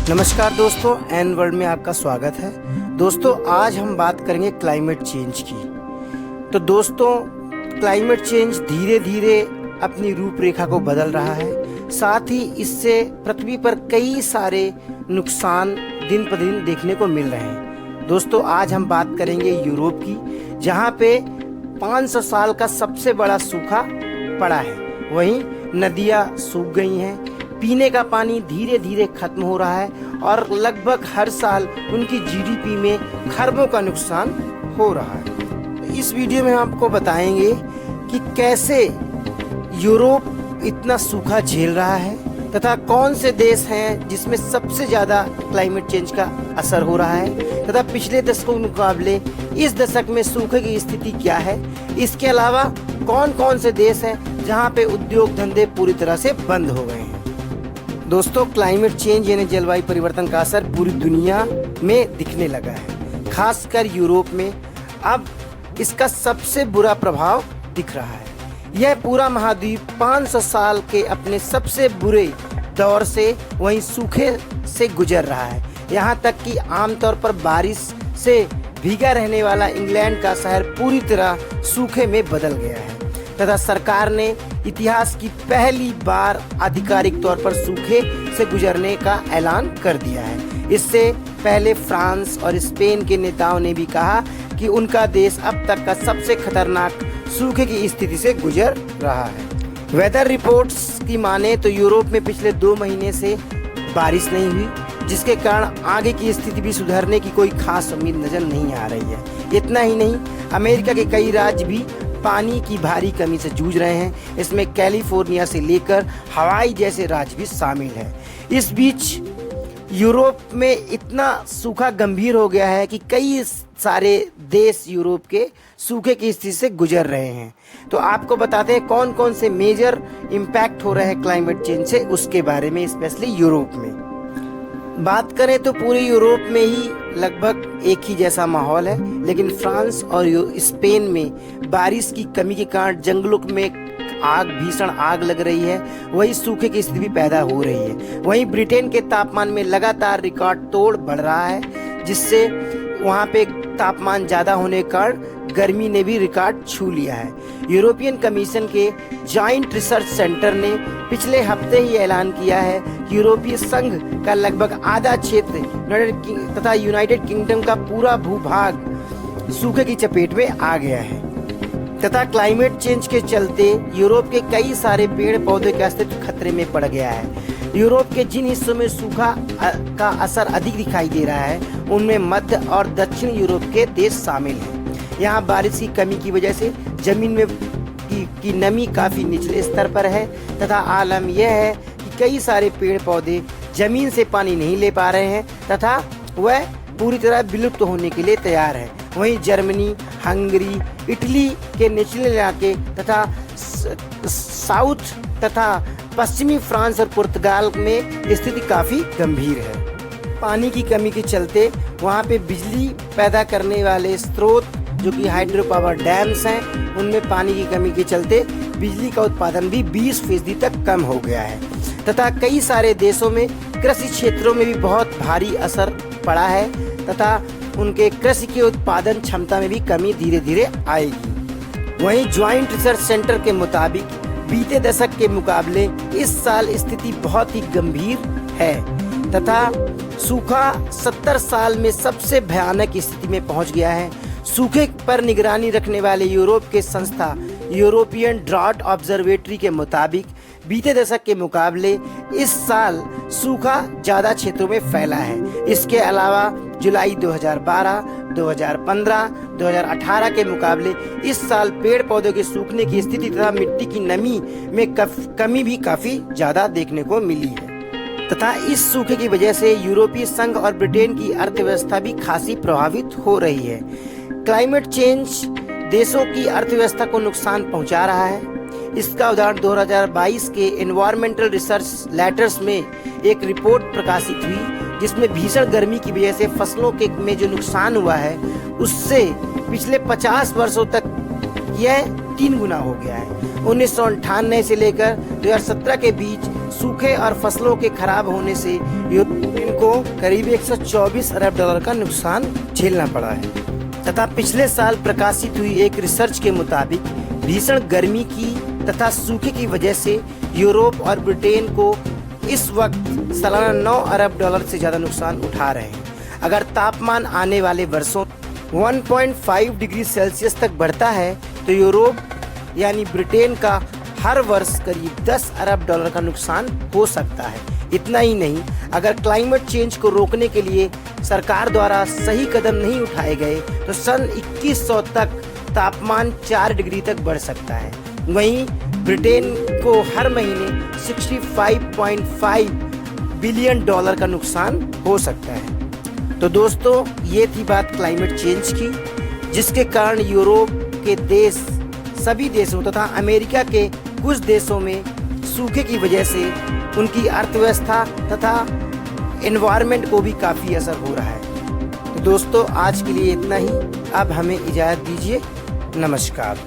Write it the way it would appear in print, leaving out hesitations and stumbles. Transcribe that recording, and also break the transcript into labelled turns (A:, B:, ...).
A: नमस्कार दोस्तों, N world में आपका स्वागत है। दोस्तों, आज हम बात करेंगे क्लाइमेट चेंज की। तो दोस्तों, क्लाइमेट चेंज धीरे धीरे अपनी रूपरेखा को बदल रहा है। साथ ही इससे पृथ्वी पर कई सारे नुकसान दिन पर दिन देखने को मिल रहे हैं। दोस्तों, आज हम बात करेंगे यूरोप की, जहां पे 500 साल का सबसे बड़ा सूखा पड़ा है। वहीं नदियां सूख गई हैं, पीने का पानी धीरे धीरे खत्म हो रहा है और लगभग हर साल उनकी जीडीपी में खरबों का नुकसान हो रहा है। इस वीडियो में हम आपको बताएंगे कि कैसे यूरोप इतना सूखा झेल रहा है तथा कौन से देश हैं जिसमें सबसे ज़्यादा क्लाइमेट चेंज का असर हो रहा है तथा पिछले दशकों के मुकाबले इस दशक में सूखे की स्थिति क्या है। इसके अलावा कौन कौन से देश हैं जहां पे उद्योग धंधे पूरी तरह से बंद हो गए हैं। दोस्तों, क्लाइमेट चेंज यानी जलवायु परिवर्तन का असर पूरी दुनिया में दिखने लगा है। खासकर यूरोप में अब इसका सबसे बुरा प्रभाव दिख रहा है। यह पूरा महाद्वीप 500 साल के अपने सबसे बुरे दौर से वहीं सूखे से गुजर रहा है। यहाँ तक कि आमतौर पर बारिश से भीगा रहने वाला इंग्लैंड का शहर पूरी तरह सूखे में बदल गया है तथा सरकार ने इतिहास की पहली बार आधिकारिक तौर पर सूखे से गुजरने का ऐलान कर दिया है। इससे पहले फ्रांस और स्पेन के नेताओं ने भी कहा कि उनका देश अब तक का सबसे खतरनाक सूखे की स्थिति से गुजर रहा है। वेदर रिपोर्ट्स की माने तो यूरोप में पिछले 2 महीने से बारिश नहीं हुई, जिसके कारण आगे की स्थिति भी सुधरने की कोई खास उम्मीद नजर नहीं आ रही है। इतना ही नहीं, अमेरिका के कई राज्य भी पानी की भारी कमी से जूझ रहे हैं। इसमें कैलिफोर्निया से लेकर हवाई जैसे राज्य भी शामिल हैं। इस बीच यूरोप में इतना सूखा गंभीर हो गया है कि कई सारे देश यूरोप के सूखे की स्थिति से गुजर रहे हैं। तो आपको बताते हैं कौन कौन से मेजर इम्पैक्ट हो रहे हैं क्लाइमेट चेंज से, उसके बारे में, स्पेशली यूरोप में बात करें तो पूरे यूरोप में ही लगभग एक ही जैसा माहौल है। लेकिन फ्रांस और स्पेन में बारिश की कमी के कारण जंगलों में भीषण आग लग रही है। वही सूखे की स्थिति भी पैदा हो रही है। वहीं ब्रिटेन के तापमान में लगातार रिकॉर्ड तोड़ बढ़ रहा है, जिससे वहाँ पे तापमान ज़्यादा होने के कारण गर्मी ने भी रिकॉर्ड छू लिया है। यूरोपियन कमीशन के जॉइंट रिसर्च सेंटर ने पिछले हफ्ते ही ऐलान किया है कि यूरोपीय संघ का लगभग आधा क्षेत्र तथा यूनाइटेड किंगडम का पूरा भूभाग सूखे की चपेट में आ गया है तथा क्लाइमेट चेंज के चलते यूरोप के कई सारे पेड़ पौधे का अस्तित्व खतरे में पड़ गया है। यूरोप के जिन हिस्सों में सूखा का असर अधिक दिखाई दे रहा है, उनमें मध्य और दक्षिण यूरोप के देश शामिल हैं। यहाँ बारिश की कमी की वजह से जमीन में की नमी काफी निचले स्तर पर है तथा आलम यह है कि कई सारे पेड़ पौधे जमीन से पानी नहीं ले पा रहे हैं तथा वह पूरी तरह विलुप्त होने के लिए तैयार है। वहीं जर्मनी, हंगरी, इटली के निचले इलाके तथा साउथ तथा पश्चिमी फ्रांस और पुर्तगाल में स्थिति काफी गंभीर है। पानी की कमी के चलते वहाँ पे बिजली पैदा करने वाले स्रोत जो कि हाइड्रो पावर डैम्स हैं, उनमें पानी की कमी के चलते बिजली का उत्पादन भी 20% तक कम हो गया है तथा कई सारे देशों में कृषि क्षेत्रों में भी बहुत भारी असर पड़ा है तथा उनके कृषि के उत्पादन क्षमता में भी कमी धीरे धीरे आएगी। वहीं ज्वाइंट रिसर्च सेंटर के मुताबिक बीते दशक के मुकाबले इस साल स्थिति बहुत ही गंभीर है तथा सूखा 70 साल में सबसे भयानक स्थिति में पहुंच गया है। सूखे पर निगरानी रखने वाले यूरोप के संस्था यूरोपियन ड्राउट ऑब्जर्वेटरी के मुताबिक बीते दशक के मुकाबले इस साल सूखा ज्यादा क्षेत्रों में फैला है। इसके अलावा जुलाई 2012, 2015, 2018 के मुकाबले इस साल पेड़ पौधों के सूखने की स्थिति तथा मिट्टी की नमी में कमी भी काफी ज्यादा देखने को मिली है तथा इस सूखे की वजह से यूरोपीय संघ और ब्रिटेन की अर्थव्यवस्था भी खासी प्रभावित हो रही है। क्लाइमेट चेंज देशों की अर्थव्यवस्था को नुकसान पहुंचा रहा है। इसका उदाहरण 2022 के एनवायरमेंटल रिसर्च लेटर्स में एक रिपोर्ट प्रकाशित हुई, जिसमें भीषण गर्मी की वजह से फसलों के में जो नुकसान हुआ है उससे पिछले 50 वर्षों तक यह 3 गुना हो गया है। 1998 से लेकर 2017 के बीच सूखे और फसलों के खराब होने से यूरोप को करीब 124 अरब डॉलर का नुकसान झेलना पड़ा है। तथा पिछले साल प्रकाशित हुई एक रिसर्च के मुताबिक भीषण गर्मी की तथा सूखे की वजह से यूरोप और ब्रिटेन को इस वक्त सालाना 9 अरब डॉलर से ज़्यादा नुकसान उठा रहे हैं। अगर तापमान आने वाले वर्षों 1.5 डिग्री सेल्सियस तक बढ़ता है तो यूरोप यानी ब्रिटेन का हर वर्ष करीब 10 अरब डॉलर का नुकसान हो सकता है। इतना ही नहीं, अगर क्लाइमेट चेंज को रोकने के लिए सरकार द्वारा सही कदम नहीं उठाए गए तो सन 2100 तक तापमान 4 डिग्री तक बढ़ सकता है। वहीं ब्रिटेन को हर महीने 65.5 बिलियन डॉलर का नुकसान हो सकता है। तो दोस्तों, ये थी बात क्लाइमेट चेंज की, जिसके कारण यूरोप के देश, सभी देशों तथा अमेरिका के कुछ देशों में सूखे की वजह से उनकी अर्थव्यवस्था तथा एनवायरनमेंट को भी काफ़ी असर हो रहा है। तो दोस्तों, आज के लिए इतना ही। अब हमें इजाज़त दीजिए। नमस्कार।